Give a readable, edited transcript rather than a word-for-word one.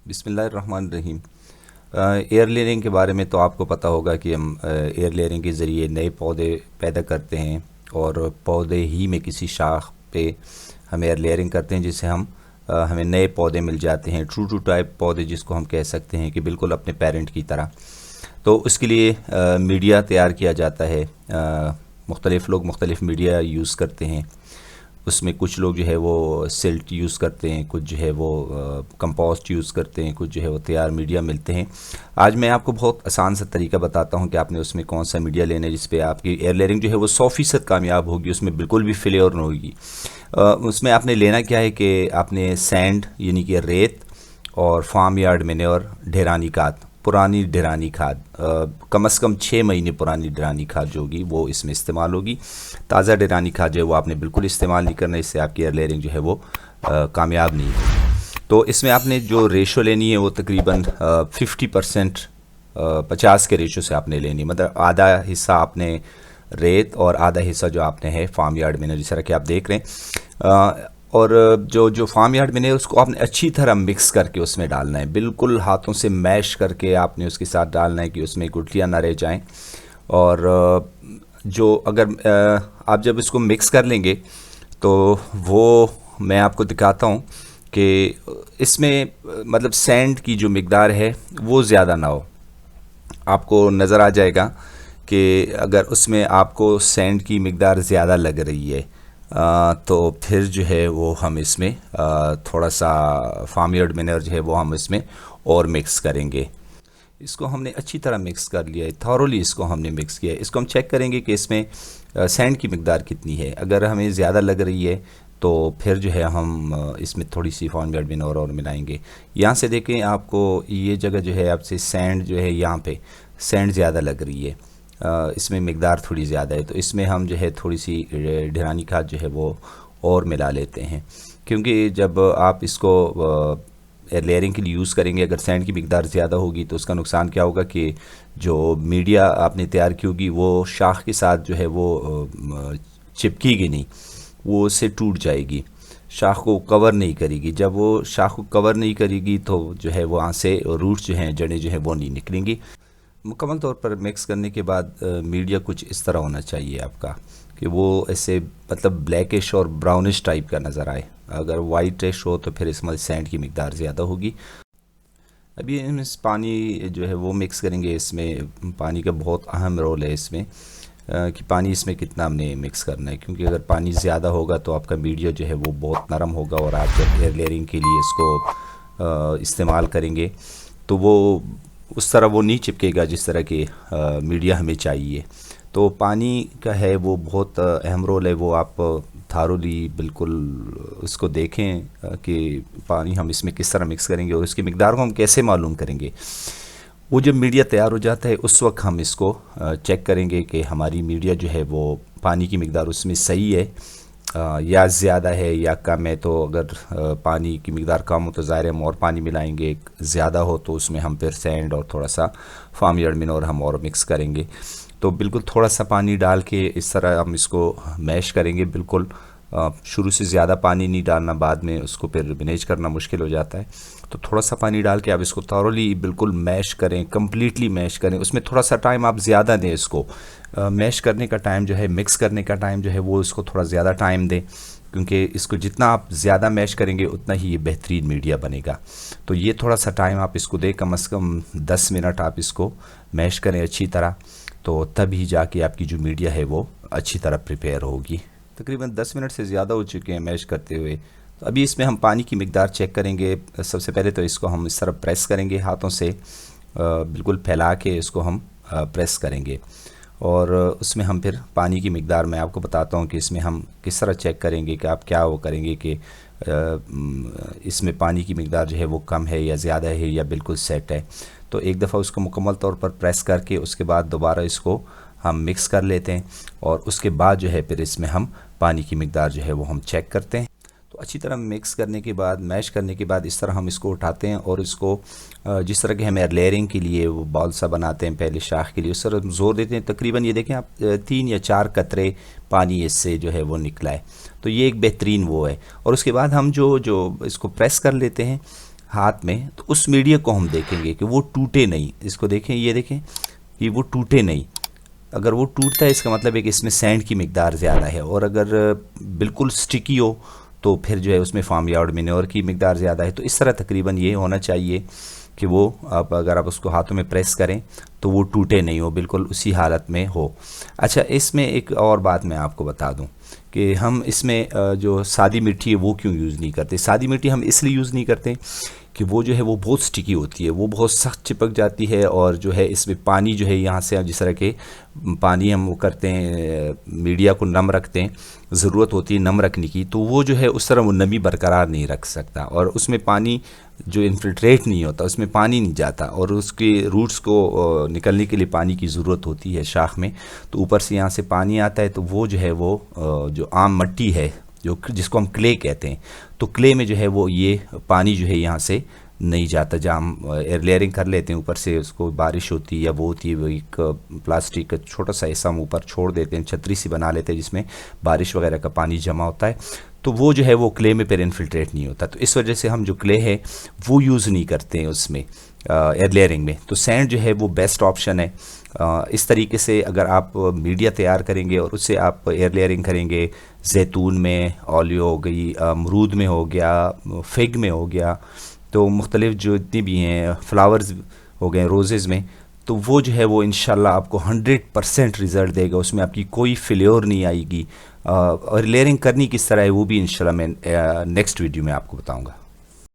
बिस्मिल्लाहिर्रहमानिर्रहीम। Air layering के बारे में तो आपको पता होगा कि हम एयर लेयरिंग के ज़रिए नए पौधे पैदा करते हैं और पौधे ही में किसी शाख पे हम एयर लेयरिंग करते हैं जिससे हमें नए पौधे मिल जाते हैं, ट्रू टू टाइप पौधे जिसको हम कह सकते हैं कि बिल्कुल अपने पेरेंट की तरह। तो उसके लिए मीडिया तैयार किया जाता है। मुख्तलिफ़ लोग मुख्तलिफ़ मीडिया यूज़ करते हैं। उसमें कुछ लोग जो है वो सिल्ट यूज़ करते हैं, कुछ जो है वो कंपोस्ट यूज़ करते हैं, कुछ जो है वो तैयार मीडिया मिलते हैं। आज मैं आपको बहुत आसान सा तरीका बताता हूँ कि आपने उसमें कौन सा मीडिया लेना है जिस पे आपकी एयर लेयरिंग जो है वो 100% कामयाब होगी, उसमें बिल्कुल भी फेलियर नहीं होगी। उसमें आपने लेना क्या है कि आपने सैंड यानी कि रेत और फार्म यार्ड मैन्योर, ढेरानी खाद, पुरानी ढेरानी खाद, कम से कम 6 महीने पुरानी ढेरानी खाद जो होगी वो इसमें इस्तेमाल होगी। ताज़ा ढेरानी खाद जो है वो आपने बिल्कुल इस्तेमाल नहीं करना, इससे आपकी एयर लेयरिंग जो है वो कामयाब नहीं होगी। तो इसमें आपने जो रेशो लेनी है वो तकरीबन 50%, 50 के रेशो से आपने लेनी है। मतलब आधा हिस्सा आपने रेत और आधा हिस्सा जो आपने है फार्म यार्ड मैन्योर, जिस तरह कि आप देख रहे हैं। और जो फार्म यार्ड मैंने उसको आपने अच्छी तरह मिक्स करके उसमें डालना है, बिल्कुल हाथों से मैश करके आपने उसके साथ डालना है कि उसमें गुठलियाँ ना रह जाएं। और जो अगर आप जब इसको मिक्स कर लेंगे तो वो मैं आपको दिखाता हूँ कि इसमें मतलब सैंड की जो मिकदार है वो ज़्यादा ना हो। आपको नज़र आ जाएगा कि अगर उसमें आपको सैंड की मिकदार ज़्यादा लग रही है तो फिर जो है वो हम इसमें थोड़ा सा फार्म यार्ड मैन्योर जो है वो हम इसमें और मिक्स करेंगे। इसको हमने अच्छी तरह मिक्स कर लिया है, थॉरोली इसको हमने मिक्स किया है। इसको हम चेक करेंगे कि इसमें सैंड की मिकदार कितनी है। अगर हमें ज़्यादा लग रही है तो फिर जो है हम इसमें थोड़ी सी फार्म यार्ड मैन्योर और मिलाएंगे। यहाँ से देखें, आपको ये जगह जो है आपसे सैंड जो है यहाँ पे सैंड ज़्यादा लग रही है, इसमें मिकदार थोड़ी ज़्यादा है, तो इसमें हम जो है थोड़ी सी ढेरानी खाद जो है वो और मिला लेते हैं। क्योंकि जब आप इसको लेयरिंग के लिए यूज़ करेंगे, अगर सैंड की मिकदार ज़्यादा होगी तो उसका नुकसान क्या होगा कि जो मीडिया आपने तैयार की होगी वो शाख के साथ जो है वो चिपकेगी नहीं, वो उससे टूट जाएगी, शाख को कवर नहीं करेगी। जब वो शाख को कवर नहीं करेगी तो जो है वो वहाँ से रूट्स जो हैं, जड़ें जो हैं वो नहीं निकलेंगी। मुकम्मल तौर पर मिक्स करने के बाद मीडिया कुछ इस तरह होना चाहिए आपका कि वो ऐसे मतलब ब्लैकिश और ब्राउनिश टाइप का नज़र आए। अगर वाइटिश हो तो फिर इसमें सैंड की मिकदार ज़्यादा होगी। अभी हम इस पानी जो है वो मिक्स करेंगे। इसमें पानी का बहुत अहम रोल है इसमें कि पानी इसमें कितना हमने मिक्स करना है, क्योंकि अगर पानी ज़्यादा होगा तो आपका मीडिया जो है वो बहुत नरम होगा और आप जब एयर लेयरिंग के लिए इसको इस्तेमाल करेंगे तो वो उस तरह वो नहीं चिपकेगा जिस तरह की मीडिया हमें चाहिए। तो पानी का है वो बहुत अहम रोल है। वो आप थारोली बिल्कुल उसको देखें कि पानी हम इसमें किस तरह मिक्स करेंगे और इसकी मिकदार को हम कैसे मालूम करेंगे। वो जब मीडिया तैयार हो जाता है उस वक्त हम इसको चेक करेंगे कि हमारी मीडिया जो है वो पानी की मिकदार उसमें सही है या ज़्यादा है या कम है। तो अगर पानी की मिकदार कम हो तो ज़ाहिर हम और पानी मिलाएंगे, ज़्यादा हो तो उसमें हम फिर सैंड और थोड़ा सा फार्म यार्ड मैन्योर हम और मिक्स करेंगे। तो बिल्कुल थोड़ा सा पानी डाल के इस तरह हम इसको मैश करेंगे। बिल्कुल शुरू से ज़्यादा पानी नहीं डालना, बाद में उसको फिर मैनेज करना मुश्किल हो जाता है। तो थोड़ा सा पानी डाल के आप इसको थॉरोली बिल्कुल मैश करें, कम्प्लीटली मैश करें। उसमें थोड़ा सा टाइम आप ज़्यादा दें इसको मैश करने का टाइम जो है, मिक्स करने का टाइम जो है वो इसको थोड़ा ज़्यादा टाइम दें, क्योंकि इसको जितना आप ज़्यादा मैश करेंगे उतना ही ये बेहतरीन मीडिया बनेगा। तो ये थोड़ा सा टाइम आप इसको दें, कम से कम 10 मिनट आप इसको मैश करें अच्छी तरह, तो तभी जाके आपकी जो मीडिया है वो अच्छी तरह प्रिपेयर होगी। तकरीबन 10 मिनट से ज़्यादा हो चुके हैं मैश करते हुए। तो अभी इसमें हम पानी की मिकदार चेक करेंगे। सबसे पहले तो इसको हम इस तरह प्रेस करेंगे, हाथों से बिल्कुल फैला के इसको हम प्रेस करेंगे और उसमें हम फिर पानी की मिकदार मैं आपको बताता हूँ कि इसमें हम किस तरह चेक करेंगे कि आप क्या वो करेंगे कि इसमें पानी की मिकदार जो है वो कम है या ज़्यादा है या बिल्कुल सेट है। तो एक दफ़ा उसको मुकम्मल तौर पर प्रेस करके उसके बाद दोबारा इसको हम मिक्स कर लेते हैं और उसके बाद जो है फिर इसमें हम पानी की मिकदार जो है वो हम चेक करते हैं। तो अच्छी तरह मिक्स करने के बाद, मैश करने के बाद इस तरह हम इसको उठाते हैं और इसको जिस तरह के हम एयर लेयरिंग के लिए वो बॉल सा बनाते हैं पहले शाख के लिए, उस तरह जोर देते हैं। तकरीबन ये देखें आप 3 या 4 कतरे पानी इससे जो है वो निकला है। तो ये एक बेहतरीन वो है। और उसके बाद हम जो इसको प्रेस कर लेते हैं हाथ में, तो उस मीडिया को हम देखेंगे कि वो टूटे नहीं। इसको देखें, ये देखें कि वो टूटे नहीं। अगर वो टूटता है इसका मतलब है कि इसमें सैंड की मिकदार ज़्यादा है, और अगर बिल्कुल स्टिकी हो तो फिर जो है उसमें फार्म यार्ड मैन्योर की मिकदार ज़्यादा है। तो इस तरह तकरीबन ये होना चाहिए कि वो अगर आप उसको हाथों में प्रेस करें तो वो टूटे नहीं हो, बिल्कुल उसी हालत में हो। अच्छा, इसमें एक और बात मैं आपको बता दूं कि हम इसमें जो सादी मिट्टी है वो क्यों यूज़ नहीं करते। सादी मिट्टी हम इसलिए यूज़ नहीं करते कि वो जो है वो बहुत स्टिकी होती है, वो बहुत सख्त चिपक जाती है, और जो है इसमें पानी जो है यहाँ से जिस तरह के पानी हम वो करते हैं, मीडिया को नम रखते हैं, ज़रूरत होती है नम रखने की, तो वो जो है उस तरह वो नमी बरकरार नहीं रख सकता, और उसमें पानी जो इन्फिल्ट्रेट नहीं होता, उसमें पानी नहीं जाता, और उसके रूट्स को निकलने के लिए पानी की ज़रूरत होती है शाख में। तो ऊपर से यहाँ से पानी आता है, तो वो जो है वो जो आम मिट्टी है जो जिसको हम क्ले कहते हैं, तो क्ले में जो है वो ये पानी जो है यहाँ से नहीं जाता। जहाँ हम एयर लेयरिंग कर लेते हैं ऊपर से, उसको बारिश होती है या वो होती है, वो एक प्लास्टिक का छोटा सा हिस्सा हम ऊपर छोड़ देते हैं, छतरी सी बना लेते हैं जिसमें बारिश वगैरह का पानी जमा होता है, तो वो जो है वो क्ले में फिर इन्फिल्ट्रेट नहीं होता। तो इस वजह से हम जो क्ले है वो यूज़ नहीं करते हैं उसमें एयर लेयरिंग में। तो सैंड जो है वो बेस्ट ऑप्शन है। इस तरीके से अगर आप मीडिया तैयार करेंगे और उससे आप एयर लेयरिंग करेंगे, जैतून में ऑलियो हो गई, अमरूद में हो गया, फिग में हो गया, तो मुख्तलिफ जो इतनी भी हैं, फ्लावर्स हो गए रोज़ेज़ में, तो वो जो है वो इंशाल्लाह आपको 100% रिज़ल्ट देगा, उसमें आपकी कोई फेल्योर नहीं आएगी। और लेयरिंग करनी किस तरह है वो भी इंशाल्लाह मैं नेक्स्ट वीडियो में आपको बताऊंगा।